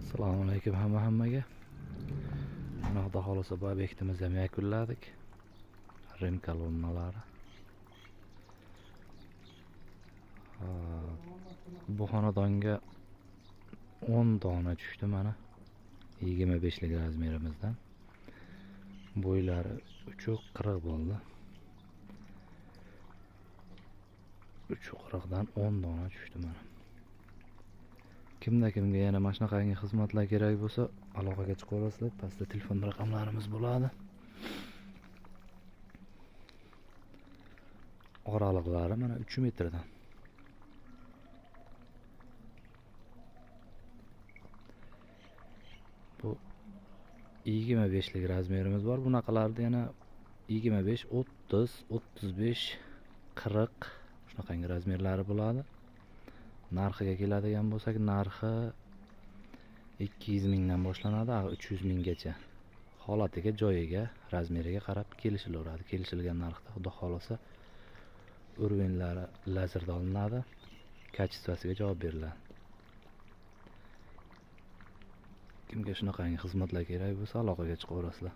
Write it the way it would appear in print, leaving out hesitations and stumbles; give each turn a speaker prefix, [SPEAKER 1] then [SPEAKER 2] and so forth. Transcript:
[SPEAKER 1] Assalomu alaykum hammaga. Xudo xolasa bu obyektimizni ham yakunladik. Rim kolonnalari. Bu xonadonga 10 dona tushdi mana. 25 lik razmerimizdan. Bo'ylari 3.40 bo'ldi. 3.40 dan 10 dona tushdi mana. Kimga yana mana shunaqangi xizmatlar kerak bo'lsa, aloqaga chiqaverasizlar. Pastda telefon raqamlarimiz bo'ladi. Oraliqlari mana 3 metrdan. Bu 25 lik razmerimiz bor. Bunaqalarda yana 25, 30, 35, 40 shunaqangi razmerlari bo'ladi. Narxiga keladigan bo'lsak, narxi 200 mingdan boshlanadi, 300 minggacha. Holatiga, joyiga, razmeriga qarab kelishilaveradi. Kelishilgan narxda xudo xolasa o'rvenlari lazerda olinadi, kачествосiga javob beriladi. Kimga shunaqangi xizmatlar kerak bo'lsa, aloqaga chiqaverasizlar.